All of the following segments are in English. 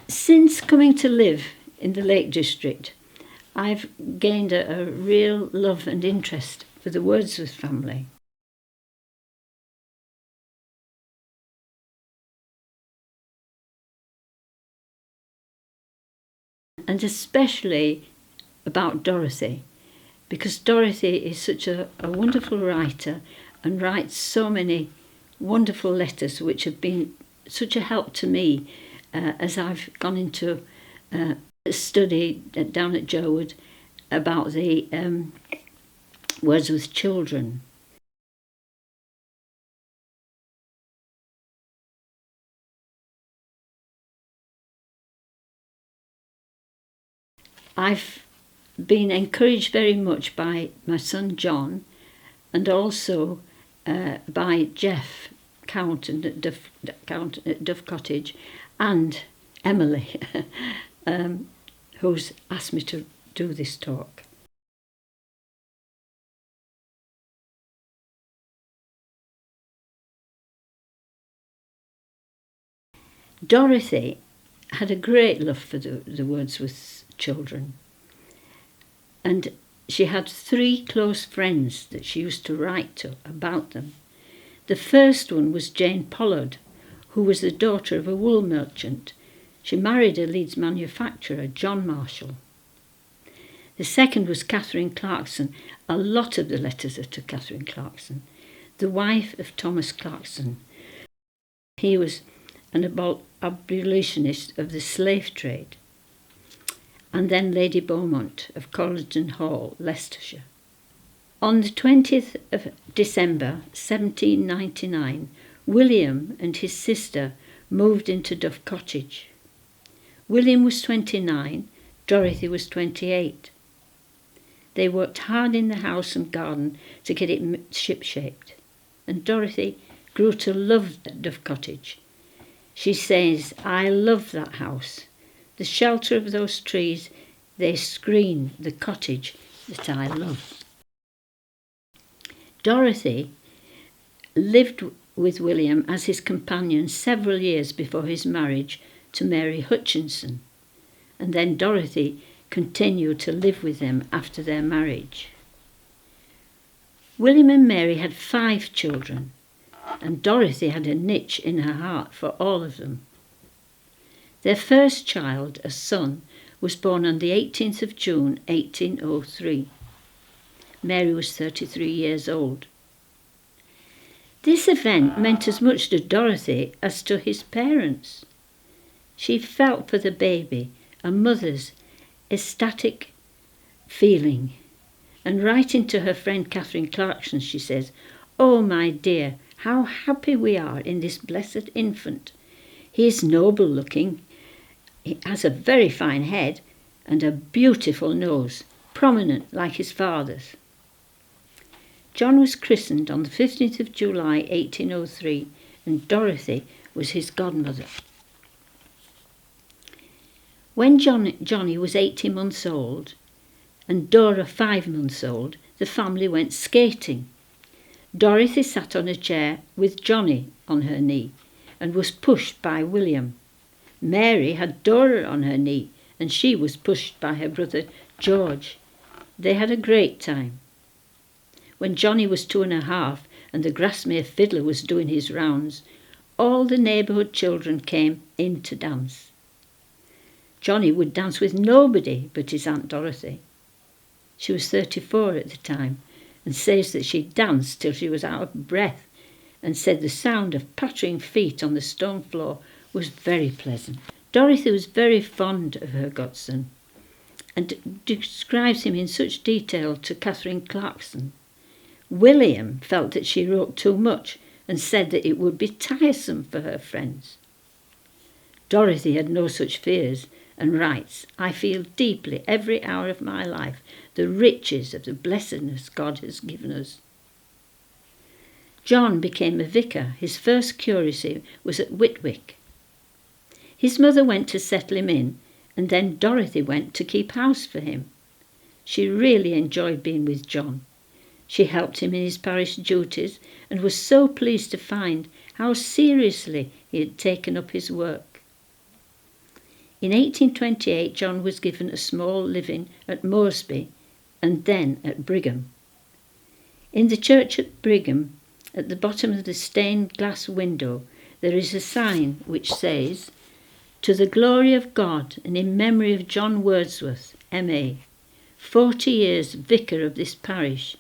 Since coming to live in the Lake District, I've gained a real love and interest for the Wordsworth family. And especially about Dorothy, because Dorothy is such a wonderful writer and writes so many wonderful letters which have been such a help to me as I've gone into study down at Jowood about the Wordsworth children. I've been encouraged very much by my son John and also by Jeff Count at Duff Cottage and Emily who's asked me to do this talk. Dorothy had a great love for the Wordsworth children, and she had 3 close friends that she used to write to about them. The first one was Jane Pollard, who was the daughter of a wool merchant. She married a Leeds manufacturer, John Marshall. The second was Catherine Clarkson. A lot of the letters are to Catherine Clarkson, the wife of Thomas Clarkson. He was an abolitionist of the slave trade. And then Lady Beaumont of Colledon Hall, Leicestershire. On the 20th of December 1799, William and his sister moved into Duff Cottage. William was 29, Dorothy was 28. They worked hard in the house and garden to get it ship-shaped, and Dorothy grew to love Duff Cottage. She says, "I love that house. The shelter of those trees, they screen the cottage that I love." Dorothy lived with William as his companion several years before his marriage to Mary Hutchinson, and then Dorothy continued to live with them after their marriage. William and Mary had 5 children, and Dorothy had a niche in her heart for all of them. Their first child, a son, was born on the 18th of June 1803. Mary was 33 years old. This event meant as much to Dorothy as to his parents. She felt for the baby a mother's ecstatic feeling, and writing to her friend Catherine Clarkson, she says, "Oh, my dear, how happy we are in this blessed infant. He is noble looking. He has a very fine head and a beautiful nose, prominent like his father's." John was christened on the 15th of July 1803, and Dorothy was his godmother. When Johnny was 18 months old and Dora 5 months old, the family went skating. Dorothy sat on a chair with Johnny on her knee and was pushed by William. Mary had Dora on her knee and she was pushed by her brother George. They had a great time. When Johnny was 2.5 and the Grasmere fiddler was doing his rounds, all the neighbourhood children came in to dance. Johnny would dance with nobody but his Aunt Dorothy. She was 34 at the time and says that she danced till she was out of breath and said the sound of pattering feet on the stone floor was very pleasant. Dorothy was very fond of her godson and describes him in such detail to Catherine Clarkson. William felt that she wrote too much and said that it would be tiresome for her friends. Dorothy had no such fears and writes, "I feel deeply every hour of my life the riches of the blessedness God has given us." John became a vicar. His first curacy was at Whitwick. His mother went to settle him in, and then Dorothy went to keep house for him. She really enjoyed being with John. She helped him in his parish duties and was so pleased to find how seriously he had taken up his work. In 1828, John was given a small living at Moresby and then at Brigham. In the church at Brigham, at the bottom of the stained glass window, there is a sign which says, "To the glory of God and in memory of John Wordsworth, M.A., 40 years vicar of this parish,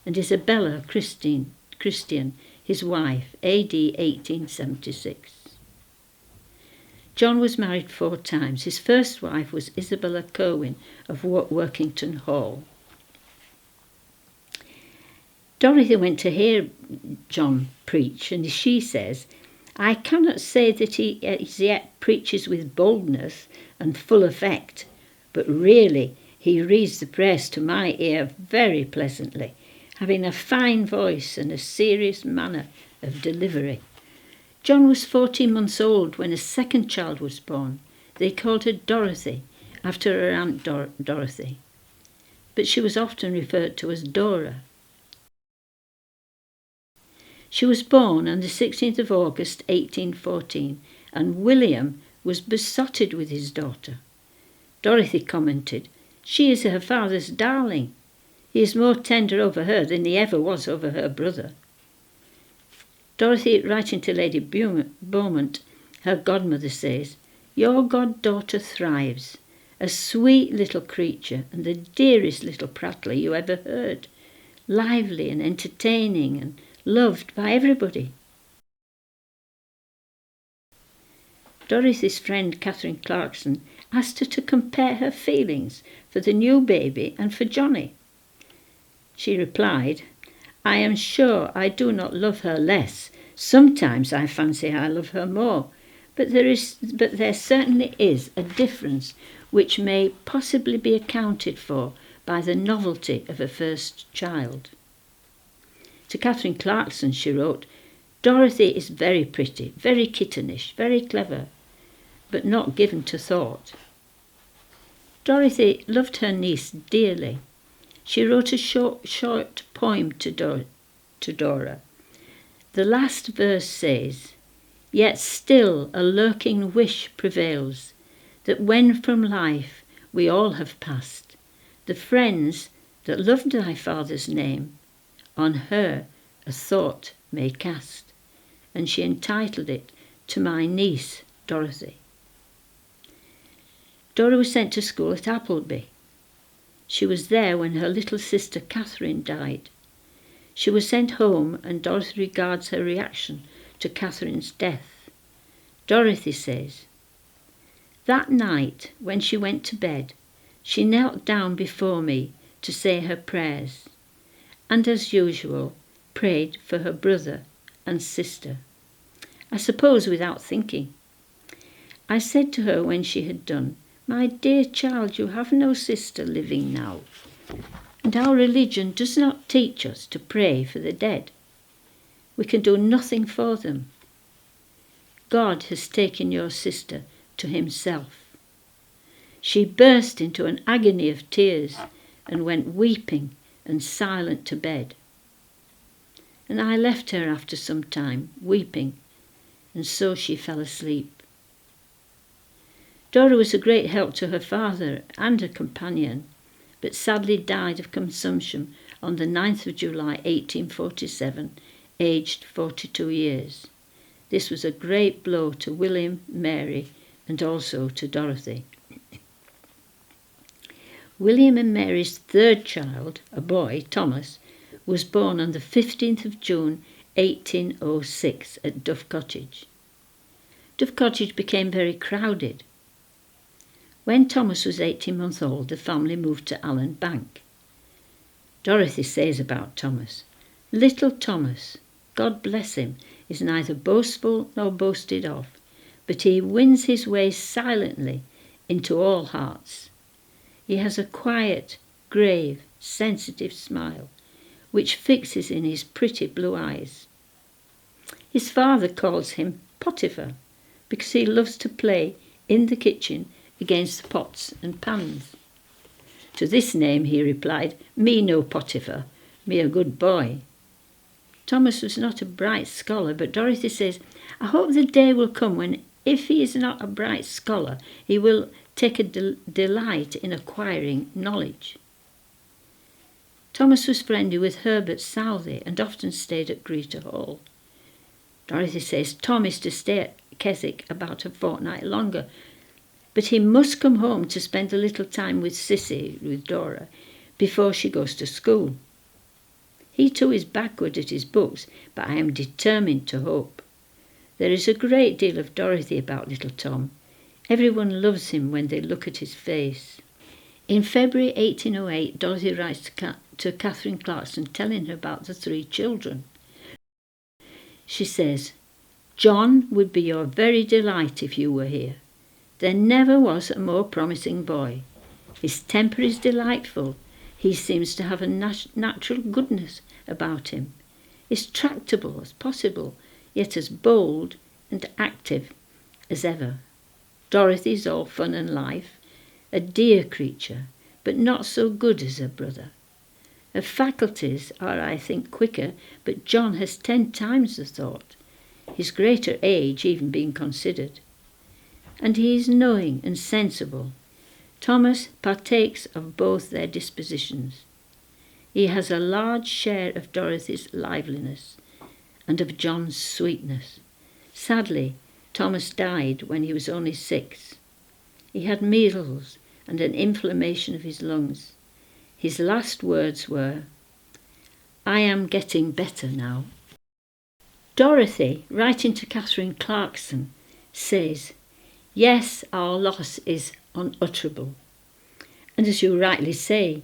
and Isabella Christian, his wife, A.D. 1876. John was married 4 times. His first wife was Isabella Kerwin of Workington Hall. Dorothy went to hear John preach, and she says, "I cannot say that he as yet preaches with boldness and full effect, but really he reads the prayers to my ear very pleasantly, having a fine voice and a serious manner of delivery." John was 14 months old when a second child was born. They called her Dorothy, after her Aunt Dorothy, but she was often referred to as Dora. She was born on the 16th of August 1814, and William was besotted with his daughter. Dorothy commented, "She is her father's darling. He is more tender over her than he ever was over her brother." Dorothy, writing to Lady Beaumont, her godmother, says, "Your goddaughter thrives, a sweet little creature and the dearest little prattler you ever heard, lively and entertaining and loved by everybody." Dorothy's friend Catherine Clarkson asked her to compare her feelings for the new baby and for Johnny. She replied, "I am sure I do not love her less. Sometimes I fancy I love her more, but there certainly is a difference which may possibly be accounted for by the novelty of a first child." To Catherine Clarkson she wrote, "Dorothy is very pretty, very kittenish, very clever, but not given to thought." Dorothy loved her niece dearly. She wrote a short poem to Dora. The last verse says, "Yet still a lurking wish prevails, that when from life we all have passed, the friends that loved thy father's name on her a thought may cast." And she entitled it, "To my niece Dorothy." Dora was sent to school at Appleby. She was there when her little sister Catherine died. She was sent home, and Dorothy regards her reaction to Catherine's death. Dorothy says, "That night when she went to bed, she knelt down before me to say her prayers, and as usual prayed for her brother and sister, I suppose without thinking. I said to her when she had done, 'My dear child, you have no sister living now, and our religion does not teach us to pray for the dead. We can do nothing for them. God has taken your sister to himself.' She burst into an agony of tears and went weeping and silent to bed. And I left her after some time, weeping, and so she fell asleep." Dora was a great help to her father and a companion, but sadly died of consumption on the 9th of July 1847, aged 42 years. This was a great blow to William, Mary, and also to Dorothy. William and Mary's third child, a boy, Thomas, was born on the 15th of June 1806 at Duff Cottage. Duff Cottage became very crowded. When Thomas was 18 months old, the family moved to Allen Bank. Dorothy says about Thomas, "Little Thomas, God bless him, is neither boastful nor boasted of, but he wins his way silently into all hearts. He has a quiet, grave, sensitive smile, which fixes in his pretty blue eyes. His father calls him Potiphar, because he loves to play in the kitchen against the pots and pans. To this name he replied, 'Me no Potiphar, me a good boy.'" Thomas was not a bright scholar, but Dorothy says, "I hope the day will come when, if he is not a bright scholar, he will take a delight in acquiring knowledge. Thomas was friendly with Herbert Southey and often stayed at Greta Hall. Dorothy says Tom is to stay at Keswick about a fortnight longer, but he must come home to spend a little time with Sissy, with Dora, before she goes to school. He too is backward at his books, but I am determined to hope. There is a great deal of Dorothy about little Tom. Everyone loves him when they look at his face. In February 1808, Dorothy writes to Catherine Clarkson telling her about the 3 children. She says, "John would be your very delight if you were here. There never was a more promising boy. His temper is delightful. He seems to have a natural goodness about him. Is tractable as possible, yet as bold and active as ever. Dorothy's all fun and life, a dear creature, but not so good as her brother. Her faculties are, I think, quicker, but John has 10 times the thought, his greater age even being considered. And he is knowing and sensible. Thomas partakes of both their dispositions. He has a large share of Dorothy's liveliness and of John's sweetness. Sadly, Thomas died when he was only 6. He had measles and an inflammation of his lungs. His last words were, 'I am getting better now.'" Dorothy, writing to Catherine Clarkson, says, "Yes, our loss is unutterable. And as you rightly say,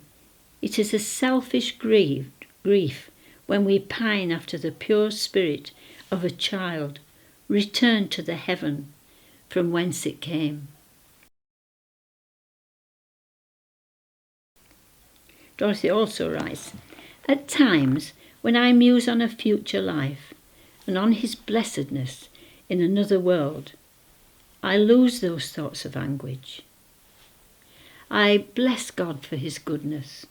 it is a selfish grief when we pine after the pure spirit of a child returned to the heaven from whence it came." Dorothy also writes, "At times, when I muse on a future life and on his blessedness in another world, I lose those thoughts of anguish. I bless God for his goodness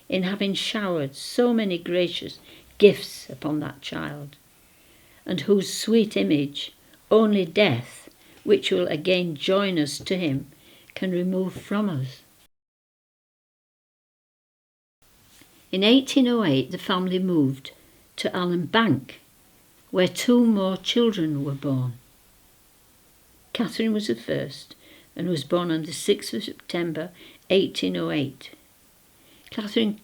in having showered so many gracious gifts upon that child, and whose sweet image only death, which will again join us to him, can remove from us." In 1808, the family moved to Allen Bank, where 2 more children were born. Catherine was the first and was born on the 6th of September 1808. Catherine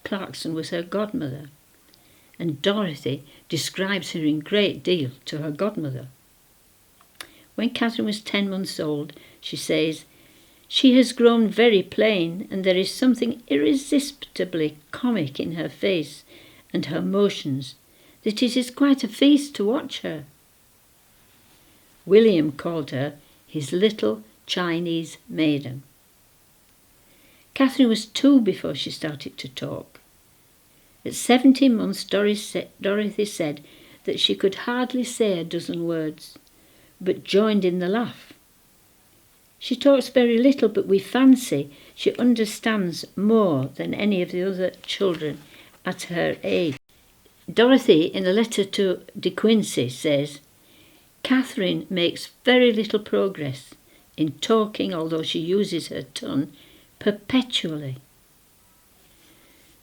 Clarkson was her godmother, and Dorothy describes her in great deal to her godmother. When Catherine was 10 months old, she says, "She has grown very plain, and there is something irresistibly comic in her face and her motions, that it is quite a feast to watch her." William called her his little Chinese maiden. Catherine was 2 before she started to talk. At 17 months, Dorothy said that she could hardly say a dozen words, but joined in the laugh. She talks very little, but we fancy she understands more than any of the other children at her age. Dorothy, in a letter to De Quincey, says, "Catherine makes very little progress in talking, although she uses her tongue perpetually."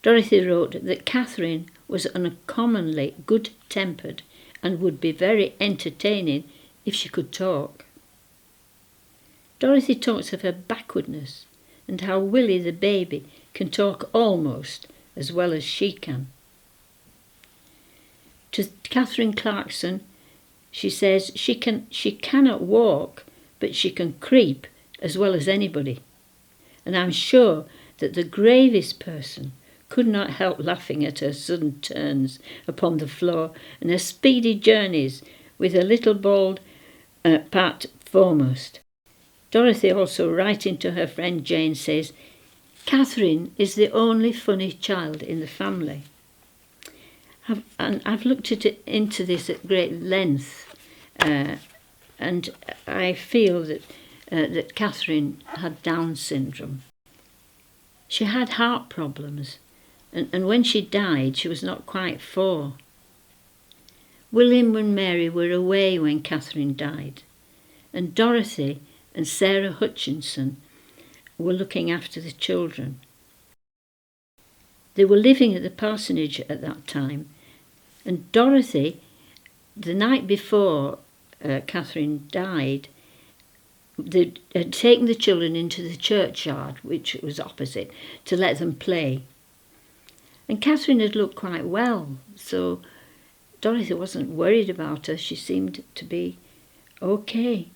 Dorothy wrote that Catherine was uncommonly good-tempered and would be very entertaining if she could talk. Dorothy talks of her backwardness and how Willie the baby can talk almost as well as she can. To Catherine Clarkson, she says she cannot walk, but she can creep as well as anybody. And I'm sure that the gravest person could not help laughing at her sudden turns upon the floor and her speedy journeys with her little bald Pat foremost. Dorothy, also writing to her friend Jane, says, "Catherine is the only funny child in the family." I've looked into this at great length, and I feel that Catherine had Down syndrome. She had heart problems, and when she died, she was not quite 4. William and Mary were away when Catherine died, and Dorothy and Sarah Hutchinson were looking after the children. They were living at the parsonage at that time, and Dorothy, the night before Catherine died, they had taken the children into the churchyard, which was opposite, to let them play. And Catherine had looked quite well, so Dorothy wasn't worried about her. She seemed to be okay.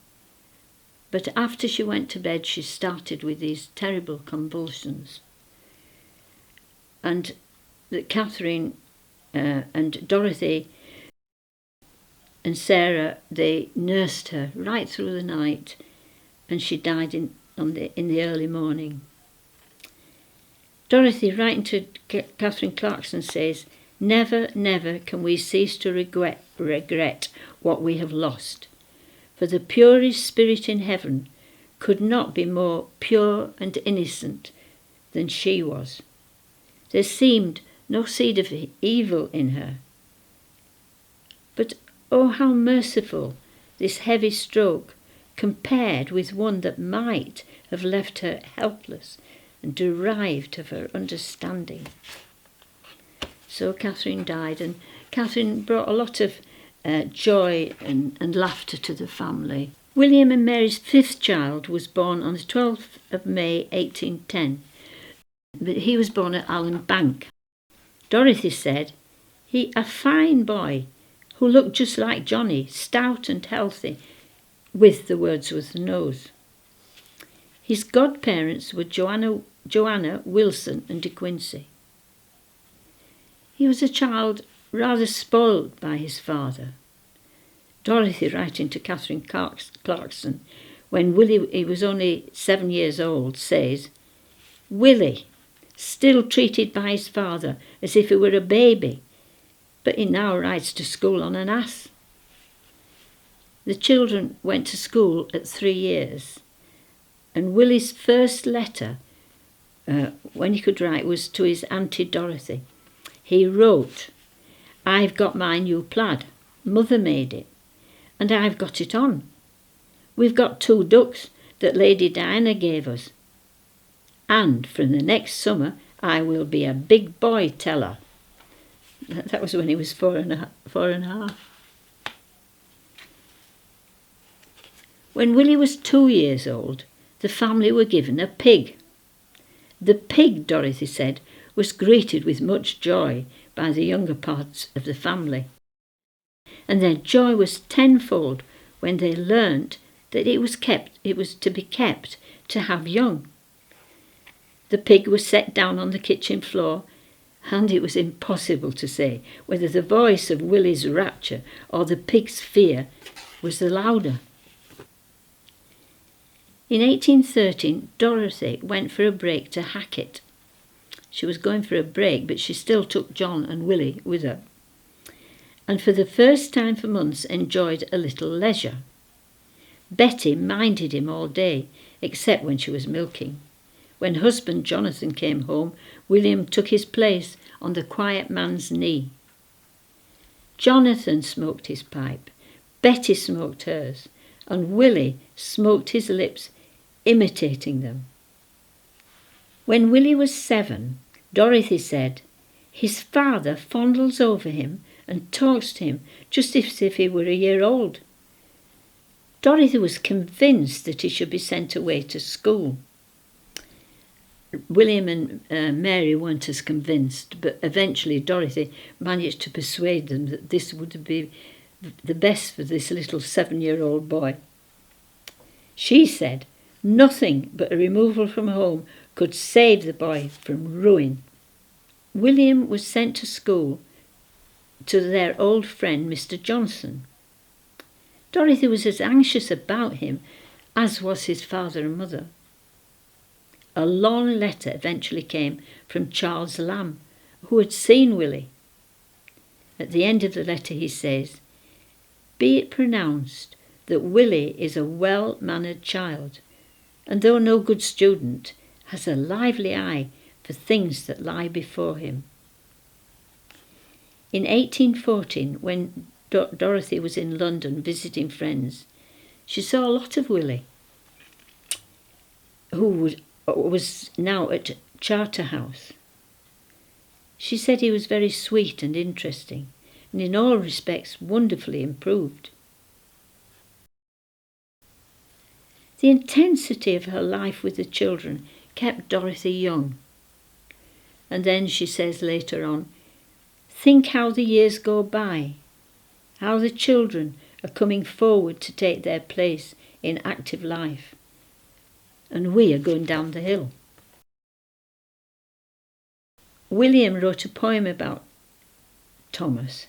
But after she went to bed, she started with these terrible convulsions. And Catherine and Dorothy and Sarah, they nursed her right through the night, and she died in the early morning. Dorothy, writing to Catherine Clarkson, says, "Never, never can we cease to regret what we have lost, for the purest spirit in heaven could not be more pure and innocent than she was. There seemed no seed of evil in her. But oh, how merciful this heavy stroke compared with one that might have left her helpless and derived of her understanding." So Catherine died, and Catherine brought a lot of joy and laughter to the family. William and Mary's fifth child was born on the 12th of May 1810, but he was born at Allen Bank. Dorothy said, "He a fine boy who looked just like Johnny, stout and healthy, with the Wordsworth nose." His godparents were Joanna, Wilson and De Quincey. He was a child rather spoiled by his father. Dorothy, writing to Catherine Clarkson, when he was only 7 years old, says, "Willie, still treated by his father as if he were a baby, but he now rides to school on an ass." The children went to school at 3 years, and Willie's first letter, when he could write, was to his Auntie Dorothy. He wrote, "I've got my new plaid. Mother made it, and I've got it on. We've got 2 ducks that Lady Diana gave us. And from the next summer I will be a big boy teller." That was when he was 4.5. When Willie was 2 years old, the family were given a pig. The pig, Dorothy said, was greeted with much joy by the younger parts of the family, and their joy was tenfold when they learnt that it was to be kept to have young. The pig was set down on the kitchen floor, and it was impossible to say whether the voice of Willie's rapture or the pig's fear was the louder. In 1813, Dorothy went for a break to Hackett. She was going for a break, but she still took John and Willie with her, and for the first time for months enjoyed a little leisure. Betty minded him all day, except when she was milking. When husband Jonathan came home, William took his place on the quiet man's knee. Jonathan smoked his pipe, Betty smoked hers, and Willie smoked his lips, imitating them. When Willie was 7, Dorothy said, "His father fondles over him and talks to him just as if he were a year old." Dorothy was convinced that he should be sent away to school. William and Mary weren't as convinced, but eventually Dorothy managed to persuade them that this would be the best for this little 7-year-old boy. She said nothing but a removal from home could save the boy from ruin. William was sent to school to their old friend Mr. Johnson. Dorothy was as anxious about him as was his father and mother. A long letter eventually came from Charles Lamb, who had seen Willie. At the end of the letter he says, "Be it pronounced that Willie is a well-mannered child, and though no good student, has a lively eye for things that lie before him." In 1814, when Dorothy was in London visiting friends, She saw a lot of Willie, who was now at Charterhouse. She said he was very sweet and interesting, and in all respects wonderfully improved. The intensity of her life with the children kept Dorothy young. And then she says later on, think how the years go by, how the children are coming forward to take their place in active life, and we are going down the hill. William wrote a poem about Thomas,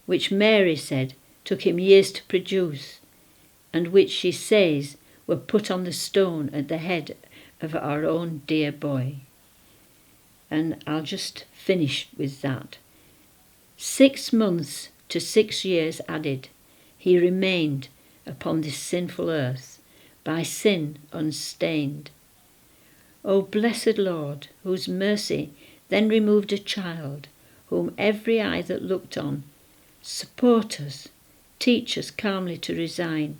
which Mary said took him years to produce, and which she says were put on the stone at the head of our own dear boy. And I'll just finish with that. 6 months to 6 years added, he remained upon this sinful earth, by sin unstained. O blessed Lord, whose mercy then removed a child, whom every eye that looked on, support us, teach us calmly to resign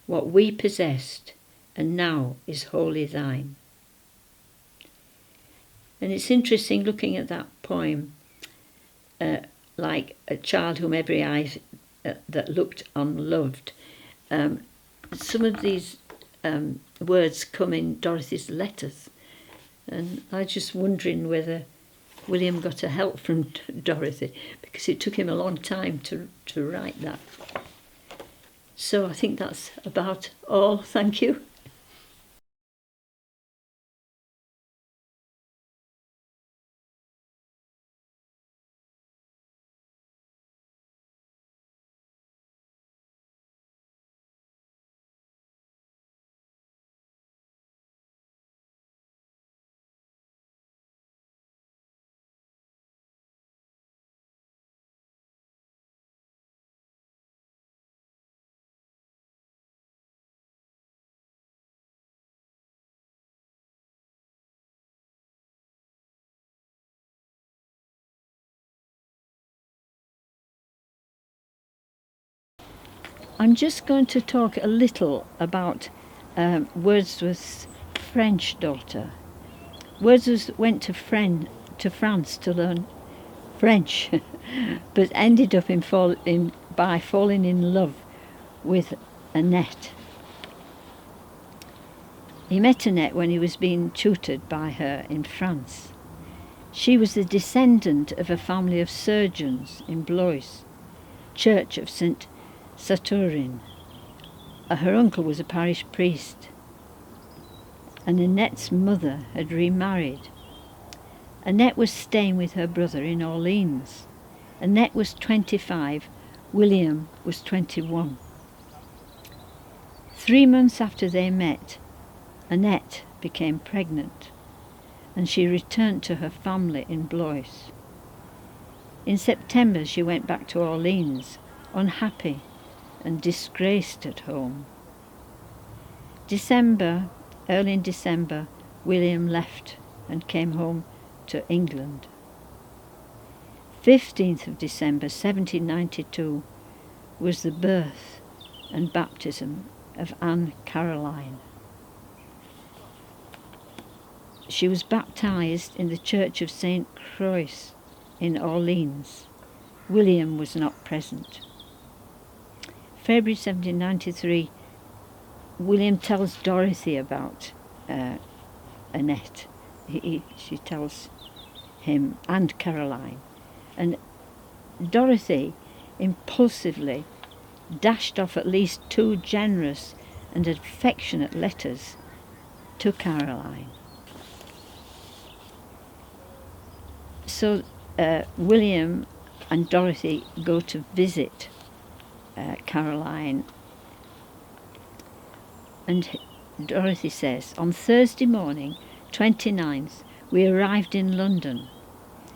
what we possessed, and now is wholly thine. And it's interesting looking at that poem, like a child whom every eye that looked on loved. Some of these words come in Dorothy's letters, and I'm just wondering whether William got a help from Dorothy, because it took him a long time to write that. So I think that's about all. Thank you. I'm just going to talk a little about Wordsworth's French daughter. Wordsworth went to France to learn French, but ended up by falling in love with Annette. He met Annette when he was being tutored by her in France. She was the descendant of a family of surgeons in Blois, Church of St. Saturnin. Her uncle was a parish priest, and Annette's mother had remarried. Annette was staying with her brother in Orleans. Annette was 25, William was 21. 3 months after they met, Annette became pregnant, and she returned to her family in Blois. In September she went back to Orleans, unhappy and disgraced at home. Early in December, William left and came home to England. 15th of December 1792 was the birth and baptism of Anne Caroline. She was baptised in the Church of St. Croix in Orleans. William was not present. February 1793, William tells Dorothy about Annette. She tells him and Caroline. And Dorothy impulsively dashed off at least 2 generous and affectionate letters to Caroline. So William and Dorothy go to visit Caroline, and Dorothy says, on Thursday morning, 29th, we arrived in London.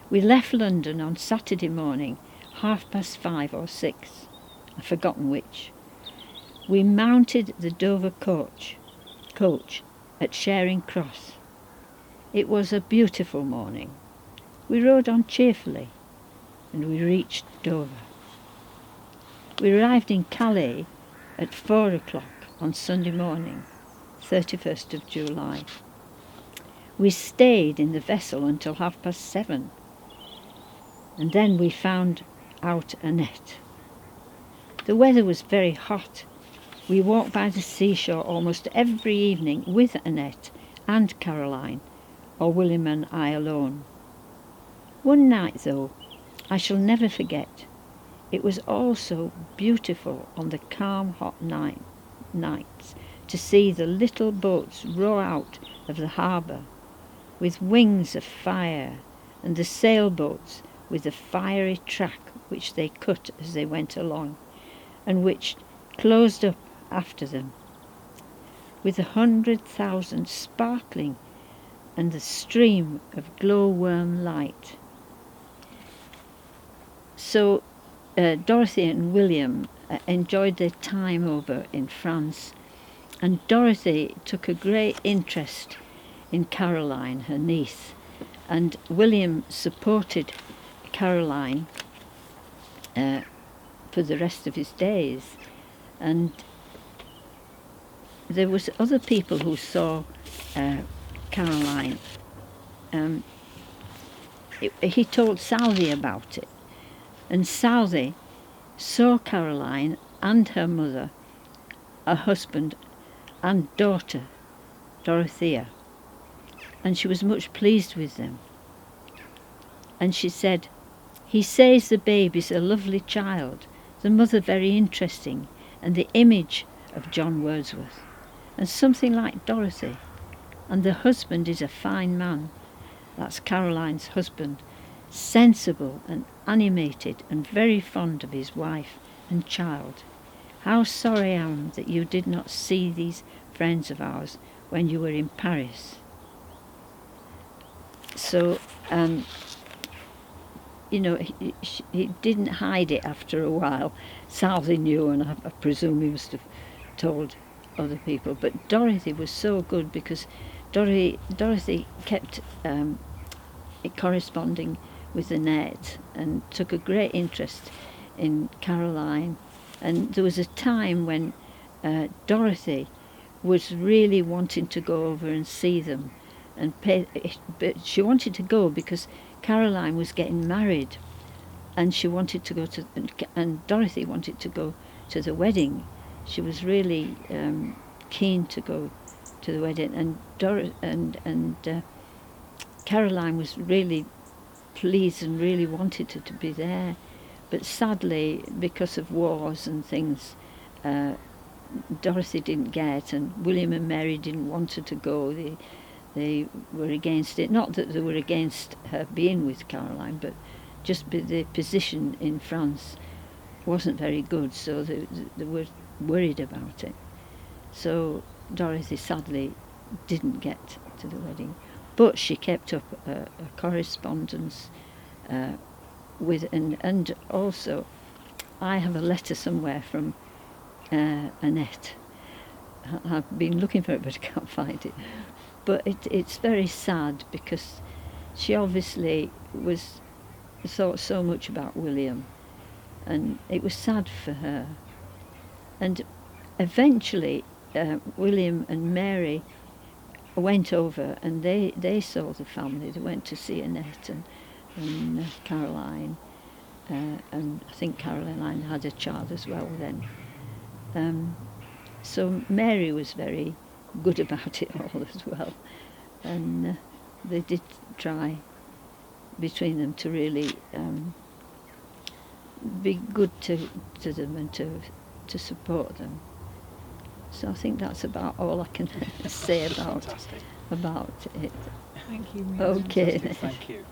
We left London on Saturday morning, 5:30 or 6, I've forgotten which. We mounted the Dover coach at Charing Cross. It was a beautiful morning. We rode on cheerfully, and we reached Dover. We arrived in Calais at 4 o'clock. on Sunday morning, 31st of July. We stayed in the vessel until 7:30, and then we found out Annette. The weather was very hot. We walked by the seashore almost every evening with Annette and Caroline, or William and I alone. One night, though, I shall never forget. It was all so beautiful on the calm, hot nights to see the little boats row out of the harbour with wings of fire, and the sailboats with the fiery track which they cut as they went along, and which closed up after them, with 100,000 sparkling and the stream of glowworm light. So Dorothy and William enjoyed their time over in France, and Dorothy took a great interest in Caroline, her niece, and William supported Caroline for the rest of his days. And there was other people who saw Caroline. He told Southey about it, and Southey saw Caroline and her mother, her husband and daughter, Dorothea, and she was much pleased with them. And she said, "He says the baby's a lovely child, the mother very interesting, and the image of John Wordsworth, and something like Dorothy, and the husband is a fine man," that's Caroline's husband, "sensible and animated and very fond of his wife and child. How sorry I am that you did not see these friends of ours when you were in Paris." So, you know, he didn't hide it after a while. Southey knew, and I presume he must have told other people. But Dorothy was so good, because Dorothy kept corresponding with Annette and took a great interest in Caroline. And there was a time when Dorothy was really wanting to go over and see them, but she wanted to go because Caroline was getting married, and she wanted to go to, and Dorothy wanted to go to the wedding. She was really keen to go to the wedding, and Caroline was really pleased and really wanted her to be there. But sadly, because of wars and things, Dorothy didn't get, and William and Mary didn't want her to go. They were against it. Not that they were against her being with Caroline, but just the position in France wasn't very good, so they were worried about it. So Dorothy sadly didn't get to the wedding, but she kept up a correspondence with, and also I have a letter somewhere from Annette. I've been looking for it, but I can't find it. But it's very sad, because she obviously thought so much about William, and it was sad for her. And eventually William and Mary went over, and they saw the family. They went to see Annette and Caroline, and I think Caroline had a child as well then. So Mary was very good about it all as well, and they did try between them to really be good to them and to support them. So I think that's about all I can say about it. Thank you, Muriel. Okay. Thank you.